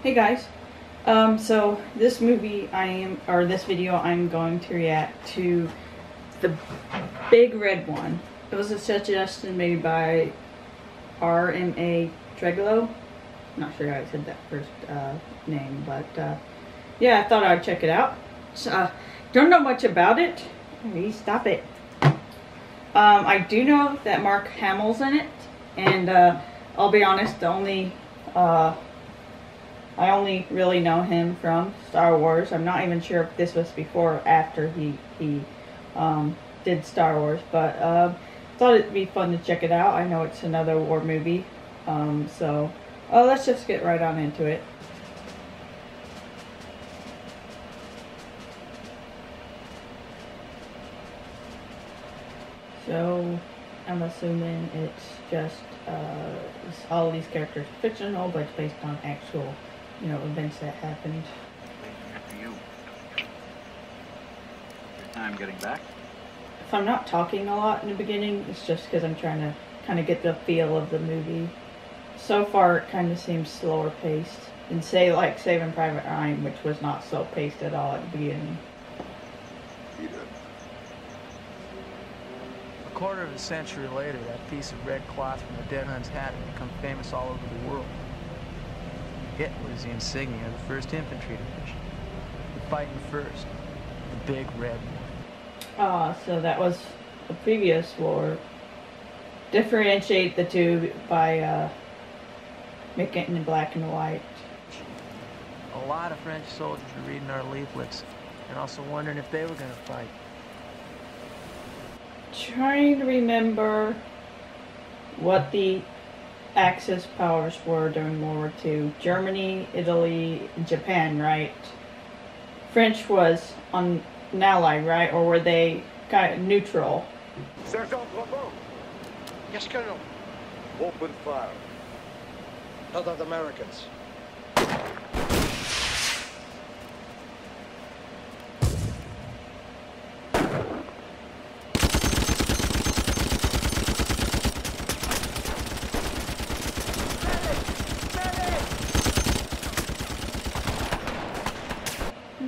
Hey guys, so this video I'm going to react to the Big Red One. It was a suggestion made by RMA Treglow. Not sure how I said that first name, but yeah, I thought I'd check it out. So, don't know much about it. Please stop it. I do know that Mark Hamill's in it, and I'll be honest, I only really know him from Star Wars. I'm not even sure if this was before or after he did Star Wars, but thought it'd be fun to check it out. I know it's another war movie, so let's just get right on into it. So I'm assuming it's just all of these characters are fictional, but it's based on actual, events that happened. For you. Your time getting back? If I'm not talking a lot in the beginning, it's just because I'm trying to kind of get the feel of the movie. So far, it kind of seems slower paced. And say like Saving Private Ryan, which was not so paced at all at the beginning. A quarter of a century later, that piece of red cloth from the dead man's hat had become famous all over the world. It was the insignia of the 1st Infantry Division. The fighting first, the Big Red One. So that was the previous war. Differentiate the two by making it in black and white. A lot of French soldiers were reading our leaflets and also wondering if they were going to fight. Trying to remember what the Axis powers were during World War II. Germany, Italy, Japan, right? French was on an ally, right? Or were they kind of neutral? Sergeant Brabant. Yes, Colonel. Open fire. Not of the Americans.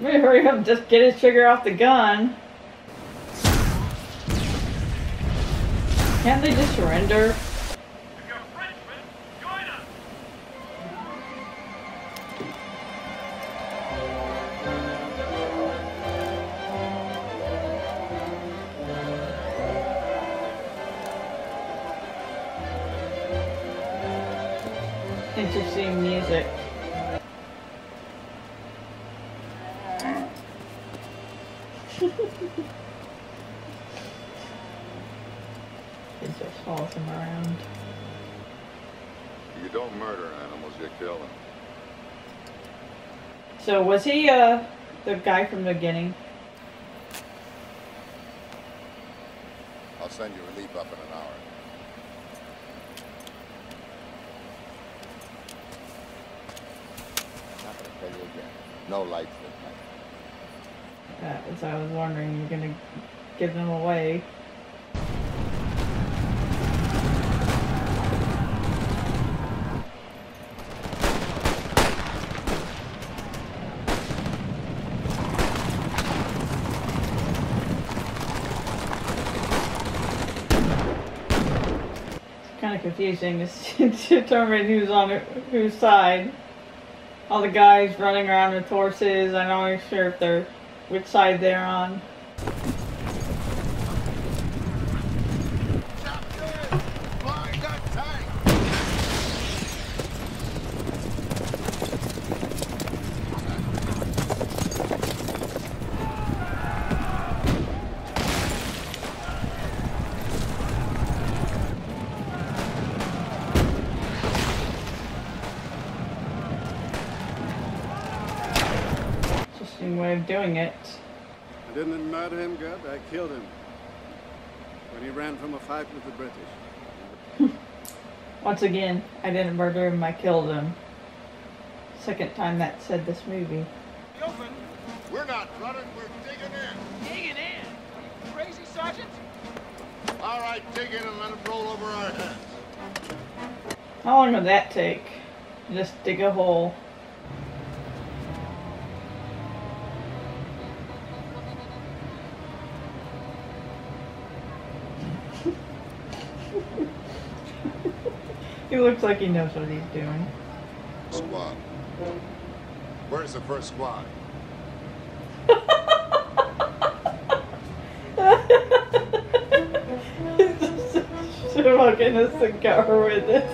Hurry up, just get his trigger off the gun. Can't they just surrender? If you're Frenchmen, join us! Interesting music. It just follows him around. You don't murder animals, you kill them. So was he the guy from the beginning? I'll send you relief up in an hour. I'm not gonna tell you again. No lights this night. That was I was wondering, you're gonna give them away. Kind of confusing to determine who's on whose side. All the guys running around with horses. I'm not even sure if they're which side they're on. Interesting way of doing it. I didn't murder him, good. I killed him when he ran from a fight with the British. Once again, I didn't murder him, I killed him. Second time that said this movie. Gilman, we're not running, we're digging in. Digging in? Are you crazy, Sergeant? All right, dig in and let it roll over our heads. How long would that take? Just dig a hole. He looks like he knows what he's doing. Squad. Where's the first squad? He's just smoking a cigar with it.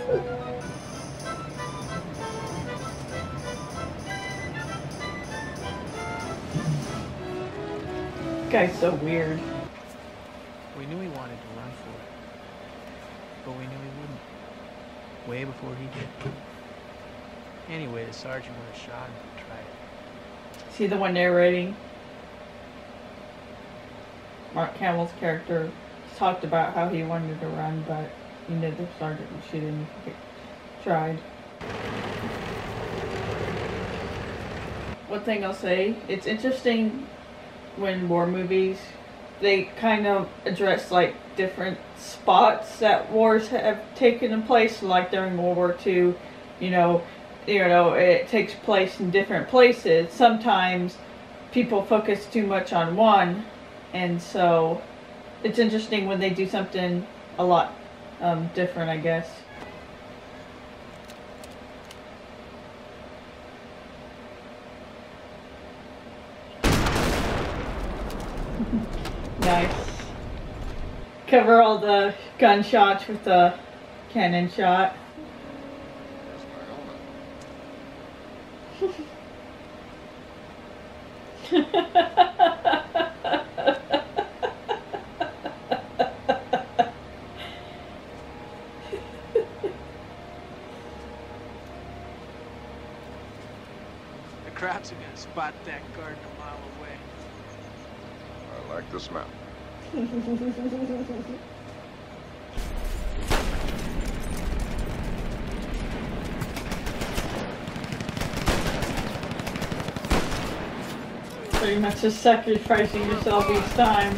Guy's so weird. We knew he wanted to run for it, but we knew he wouldn't. Way before he did. Anyway, the sergeant would have shot him if he tried it. See the one narrating? Mark Hamill's character talked about how he wanted to run, but you know the sergeant would shoot him if he tried. One thing I'll say, it's interesting when war movies, they kind of address like different spots that wars have taken in place, like during World War II, you know, it takes place in different places. Sometimes people focus too much on one, and so it's interesting when they do something a lot different, I guess. Nice. Cover all the gunshots with the cannon shot. Where's The crabs are gonna spot that garden a mile away. I like the smell. Pretty much just sacrificing yourself each time.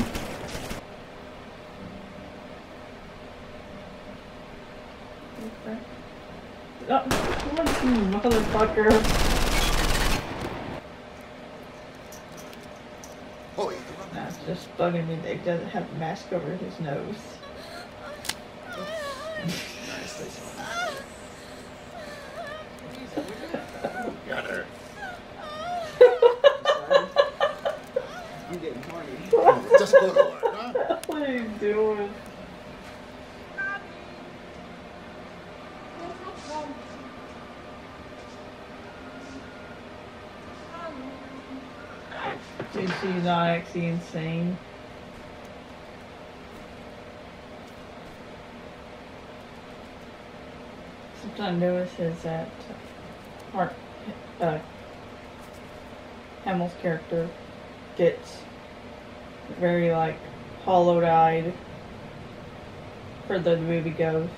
Oh, motherfucker. Holy, That's just bugging me that he doesn't have a mask over his nose. got her. Just go to work, huh? What are you doing? Dude, she's not actually insane. Something I noticed is that Hamill's character gets very like hollowed-eyed further the movie goes.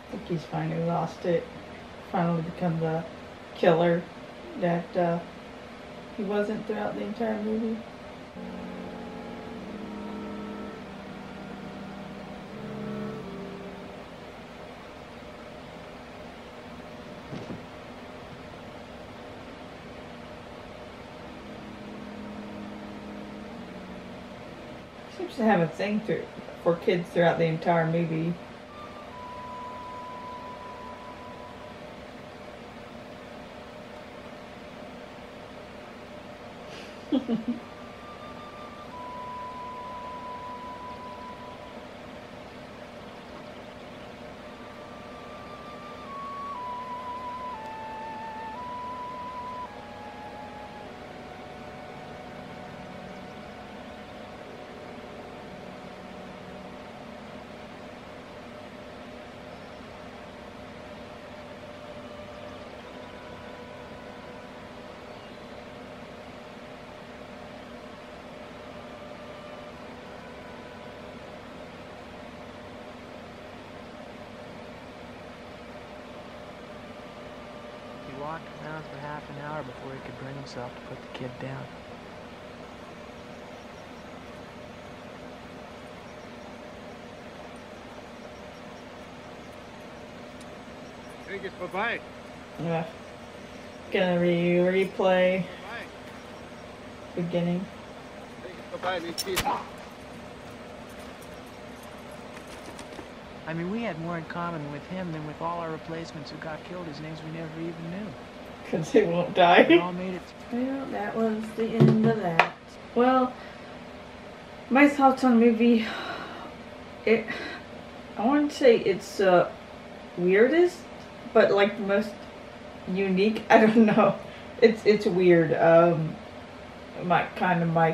I think he's finally lost it. Finally become the killer that he wasn't throughout the entire movie. Seems to have a thing for kids throughout the entire movie. rocked around for half an hour before he could bring himself to put the kid down. Krieg ist vorbei. Yeah. Gonna replay beginning. Krieg ist vorbei, nicht schießen. I mean, we had more in common with him than with all our replacements who got killed whose names we never even knew. Because they won't We die. all made it. Well, that was the end of that. Well, my thoughts on the movie. I wouldn't say it's weirdest, but like the most unique. I don't know. It's weird. My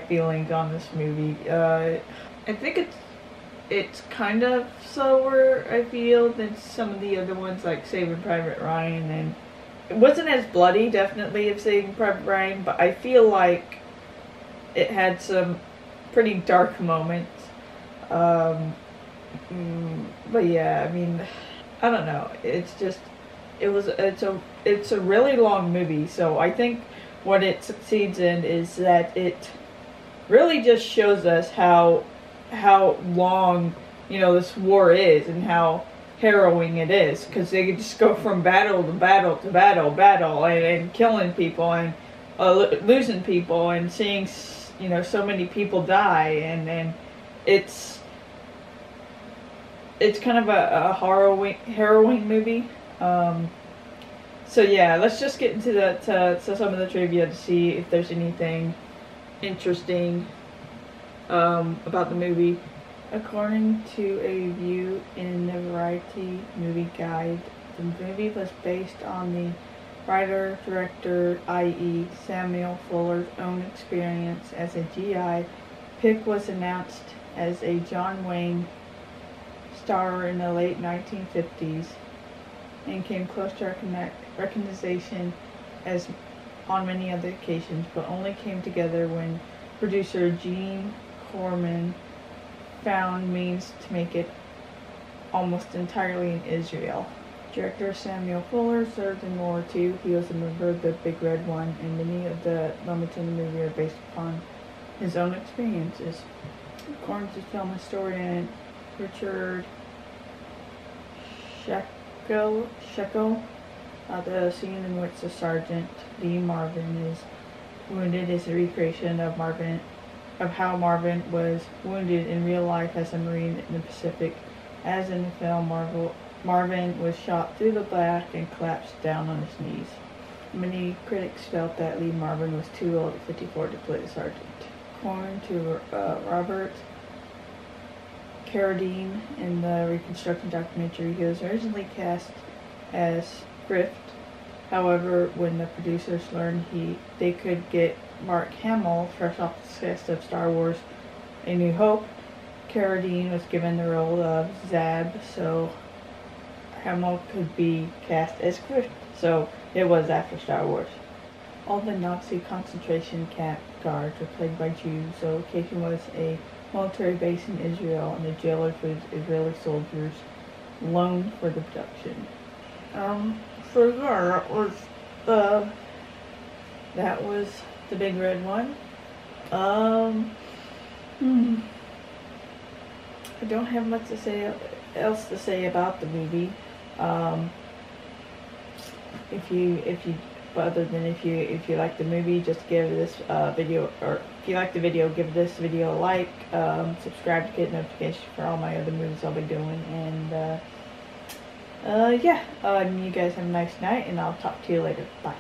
feelings on this movie. I think it's kind of slower, I feel, than some of the other ones like Saving Private Ryan, and it wasn't as bloody, definitely, as Saving Private Ryan, but I feel like it had some pretty dark moments. But yeah, I mean, I don't know. It's a really long movie, so I think what it succeeds in is that it really just shows us how long, this war is and how harrowing it is, because they just go from battle to battle to battle and killing people and losing people and seeing so many people die, and it's kind of a harrowing movie. So yeah, let's just get into to some of the trivia to see if there's anything interesting about the movie. According to a review in the Variety Movie Guide, the movie was based on the writer-director, i.e. Samuel Fuller's own experience as a GI. Pick was announced as a John Wayne star in the late 1950s and came close to recognition as on many other occasions, but only came together when producer Gene Corman found means to make it almost entirely in Israel. Director Samuel Fuller served in World War II. He was a member of the Big Red One, and many of the moments in the movie are based upon his own experiences. According to film historian Richard Shekel, the scene in which the Sergeant Lee Marvin is wounded is a recreation of how Marvin was wounded in real life as a Marine in the Pacific. As in the film, Marvin was shot through the back and collapsed down on his knees. Many critics felt that Lee Marvin was too old at 54 to play the sergeant. According to Robert Carradine in the reconstruction documentary, he was originally cast as Grift. However, when the producers learned they could get Mark Hamill, fresh off the success of Star Wars A New Hope, Carradine was given the role of Zab, so Hamill could be cast as Grift. So it was after Star Wars. All the Nazi concentration camp guards were played by Jews. The location was a military base in Israel, and the jailers were Israeli soldiers loaned for the production. So yeah, that was the Big Red One. I don't have much else to say about the movie. If you like the movie, just give this video, or if you like the video, give this video a like. Subscribe to get notifications for all my other movies I'll be doing, and you guys have a nice night, and I'll talk to you later. Bye.